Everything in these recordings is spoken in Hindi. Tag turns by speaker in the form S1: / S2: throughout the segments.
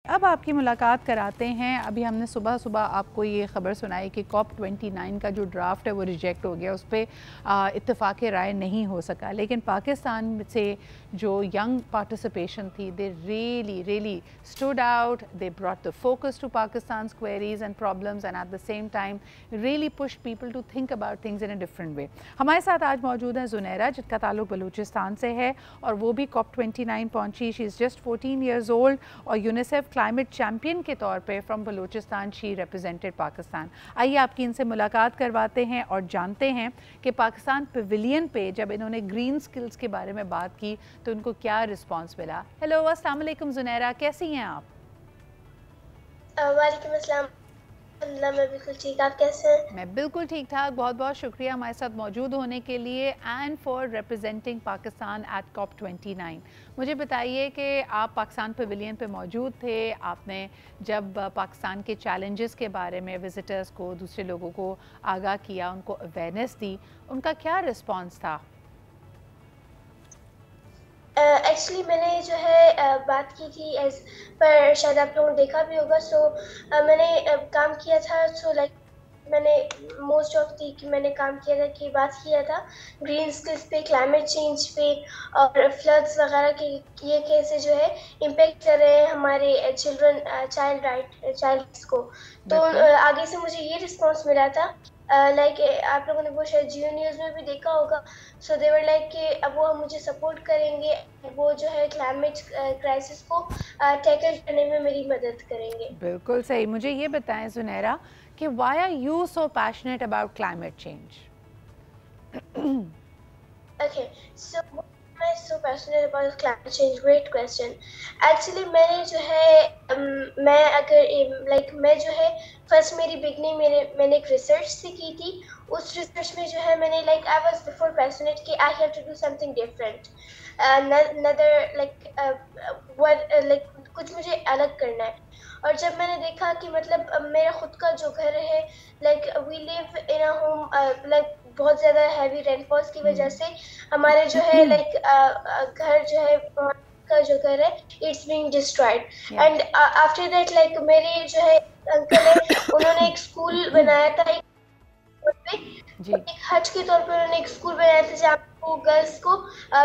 S1: अब आपकी मुलाकात कराते हैं। अभी हमने सुबह सुबह आपको ये ख़बर सुनाई कि COP29 का जो ड्राफ्ट है वो रिजेक्ट हो गया, उस पर इत्तेफाक राय नहीं हो सका। लेकिन पाकिस्तान से जो यंग पार्टिसिपेशन थी, they really stood out, they brought the focus to Pakistan queries and problems and at the same time really push people to think about things in a different way. हमारे साथ आज मौजूद है ज़ुनैरा, जिनका ताल्लुक बलूचिस्तान से है और वो भी COP29 पहुंची। She is just 14 years old और यूनिसेफ क्लाइमेट चैम्पियन के तौर पे from Balochistan she represented Pakistan. आइए आपकी इनसे मुलाकात करवाते हैं और जानते हैं कि पाकिस्तान पवेलियन पे जब इन्होंने ग्रीन स्किल्स के बारे में बात की तो उनको क्या रिस्पांस मिला। हेलो, अस्सलाम वालेकुम ज़ुनैरा, कैसी हैं आप?
S2: वालेकुम अस्सलाम। अल्हम्दुलिल्लाह, मैं बिल्कुल ठीक। आप कैसे हैं?
S1: मैं बिल्कुल ठीक ठाक। बहुत बहुत शुक्रिया हमारे साथ मौजूद होने के लिए and for representing Pakistan at COP29। मुझे बताइए कि आप पाकिस्तान पवेलियन पे मौजूद थे। आपने जब पाकिस्तान के चैलेंजेस के बारे में विजिटर्स को, दूसरे लोगों को आगाह किया, उनको अवेयरनेस दी, उनका क्या रिस्पॉन्स था?
S2: एक्चुअली मैंने जो है बात की थी एज पर शायद आप लोगों ने देखा भी होगा। मैंने काम किया था। लाइक मैंने मोस्ट ऑफ दी कि मैंने काम किया था कि बात किया था ग्रीन स्किल्स पे, क्लाइमेट चेंज पे और फ्लड्स वगैरह के ये कैसे जो है इम्पेक्ट कर रहे हैं हमारे चिल्ड्रन चाइल्ड्स को। तो आगे से मुझे ये रिस्पॉन्स मिला था। लाइक आप लोगों ने वो शायद जियो न्यूज़ में भी देखा होगा। सो दे वर लाइक कि अब वो मुझे सपोर्ट करेंगे, वो जो है क्लाइमेट क्राइसिस को टैकल करने में मेरी मदद करेंगे।
S1: बिल्कुल सही। मुझे ये बताएं ज़ुनैरा कि why are you so passionate about climate change?
S2: Okay, so why am I so passionate about climate change? Great question. Actually, मैंने जो है मैं अगर लाइक मैं जो है फर्स्ट मेरी बिगनिंग मैंने एक रिसर्च से की थी। उस रिसर्च में जो है मैंने like I was before passionate कि I have to do something different, another like what like कुछ मुझे अलग करना है। और जब मैंने देखा कि मतलब मेरा खुद का जो घर है, like we live in a home, like बहुत ज़्यादा हैवी रेनफॉल्स की वजह से हमारे जो है लाइक घर जो है का जो घर है it's being destroyed. And after that like मेरे जो है अंकल है, उन्होंने एक स्कूल बनाया था। एक हज के तौर पर उन्होंने एक स्कूल बनाया था जहाँ को गर्ल्स को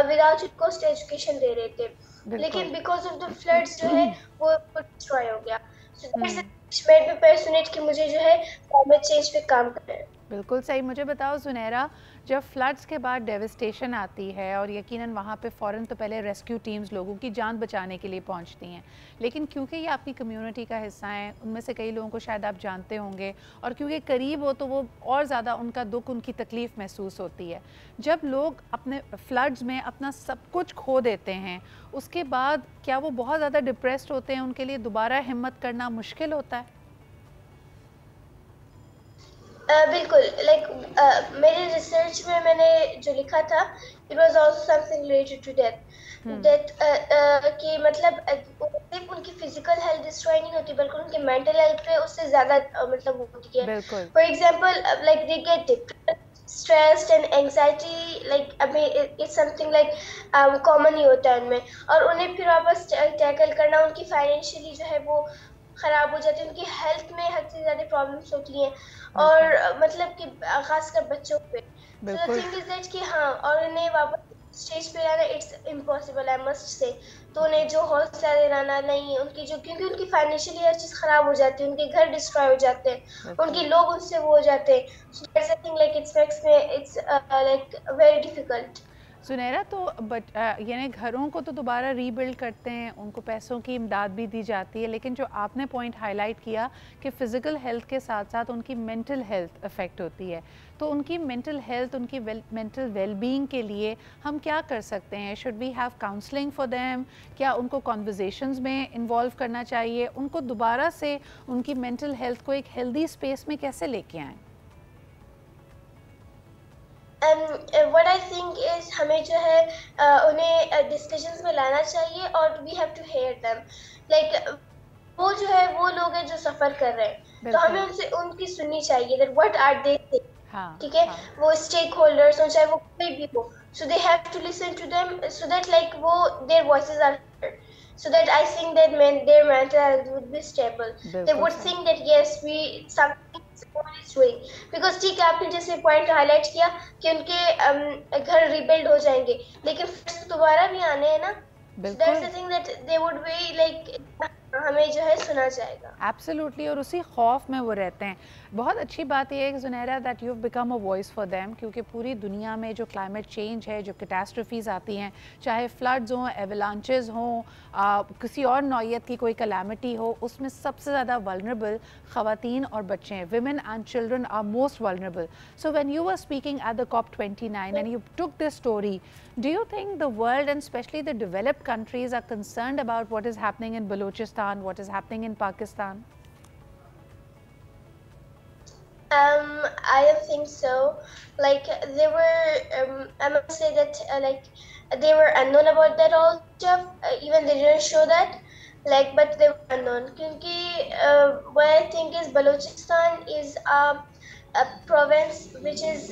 S2: विदाउट कॉस्ट एजुकेशन दे रहे थे। लेकिन बिकॉज ऑफ द फ्लड्स जो है वो डिस्ट्रॉय हो गया। So that's made me passionate कि मुझे जो है क्लाइमेट चेंज पे काम करना है।
S1: बिल्कुल सही। मुझे बताओ ज़ुनैरा, जब फ्लड्स के बाद डेविस्टेशन आती है और यकीनन वहाँ पे फ़ौरन तो पहले रेस्क्यू टीम्स लोगों की जान बचाने के लिए पहुँचती हैं, लेकिन क्योंकि ये आपकी कम्युनिटी का हिस्सा है, उनमें से कई लोगों को शायद आप जानते होंगे और क्योंकि करीब हो तो वो और ज़्यादा उनका दुख, उनकी तकलीफ़ महसूस होती है। जब लोग अपने फ्लड्स में अपना सब कुछ खो देते हैं, उसके बाद क्या वो बहुत ज़्यादा डिप्रेस्ड होते हैं? उनके लिए दोबारा हिम्मत करना मुश्किल होता है?
S2: बिल्कुल लाइक मेरे रिसर्च में मैंने जो लिखा था it was also something related to death. कि मतलब सिर्फ उनकी फिजिकल हेल्थ डिस्ट्रॉय नहीं होती बल्कि उनकी मेंटल हेल्थ पे उससे ज़्यादा मतलब होती है। For example like they get depressed, stressed and anxiety, like अभी इट्स समथिंग लाइक कॉमन ही होता है उनमें। और उन्हें फिर वापस टैकल करना, उनकी फाइनेंशियली जो है वो खराब हो जाती है, उनकी हेल्थ में हद से ज़्यादा प्रॉब्लम्स होती हैं और मतलब कि खासकर बच्चों पे। So the thing is that कि हाँ, और उन्हें वापस स्टेज पे लाना it's impossible I must say. तो उन्हें जो हौसला दिलाना नहीं, उनकी जो क्योंकि उनकी फाइनेंशियली हर चीज़ खराब हो जाती है, उनके घर डिस्ट्रॉय हो जाते हैं, उनके लोग उनसे वो हो जाते हैं। So that's the thing like it's makes me it's like very difficult.
S1: सुनहरा, तो यानी घरों को तो दोबारा रीबिल्ड करते हैं, उनको पैसों की इमदाद भी दी जाती है, लेकिन जो आपने पॉइंट हाईलाइट किया कि फ़िज़िकल हेल्थ के साथ साथ उनकी मेंटल हेल्थ अफेक्ट होती है, तो उनकी मेंटल हेल्थ, उनकी मेंटल वेलबींग के लिए हम क्या कर सकते हैं? Should we have counselling for them? क्या उनको कॉन्वर्जेशंस में इन्वॉल्व करना चाहिए? उनको दोबारा से उनकी मेंटल हेल्थ को एक हेल्दी स्पेस में कैसे लेके आएँ?
S2: व्हाट आई थिंक इज हमें जो है उन्हें डिस्कशंस में लाना चाहिए और we have to hear them. Like वो जो है वो लोग हैं जो सफर कर रहे हैं, तो हमें उनसे उनकी सुननी चाहिए दैट व्हाट आर दे। ठीक है, वो स्टेक होल्डर्स हो चाहे वो कोई भी हो, so they have to listen to them so that like वो there voices are heard. so that I think that their mental health would be stable. They
S1: बिल्कुल
S2: would
S1: सही।
S2: think that yes, we something is doing. Because ठीक है, आपने जैसे पॉइंट हाईलाइट किया कि उनके घर रिबिल्ड हो जाएंगे, लेकिन फिर से दोबारा भी आने हैं ना. So that's
S1: बिल्कुल
S2: the thing that they would be like, हमें जो है सुना जाएगा.
S1: एब्सोल्युटली, और उसी खौफ में वो रहते हैं। बहुत अच्छी बात यह है कि Zunaira that you have become a voice for them, क्योंकि पूरी दुनिया में जो क्लाइमेट चेंज है, जो कैटास्ट्रफीज़ आती हैं, चाहे फ्लड्स हों, एवलांचेस हों, किसी और नौयत की कोई कलामिटी हो, उसमें सबसे ज़्यादा वल्नरेबल ख़वातीन और बच्चे हैं। Women and children are most vulnerable. So when you were speaking at the COP29 and you took this story, do you think the world and especially the developed countries are concerned about what is happening in Balochistan, what is happening in Pakistan?
S2: I don't think so. Like they were, I must say that like they were unknown about that all stuff. Even they didn't show that. Like, but they were unknown. Because what I think is Balochistan is a province which is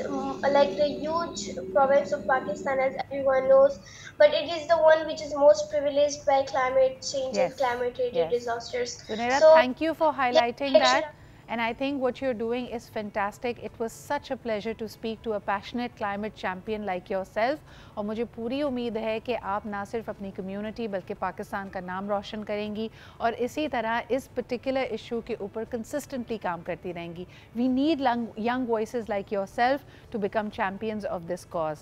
S2: like the huge province of Pakistan, as everyone knows. But it is the one which is most privileged by climate change and
S1: Yes,
S2: climate-related
S1: yes.
S2: disasters.
S1: Sunera,
S2: So
S1: thank you for highlighting
S2: yeah,
S1: that. And I think what you're doing is fantastic. It was such a pleasure to speak to a passionate climate champion like yourself. और मुझे पूरी उम्मीद है कि आप ना सिर्फ अपनी कम्युनिटी बल्कि पाकिस्तान का नाम रोशन करेंगी और इसी तरह इस पर्टिकुलर इशू के ऊपर कंसिस्टेंटली काम करती रहेंगी. We need young voices like yourself to become champions of this cause.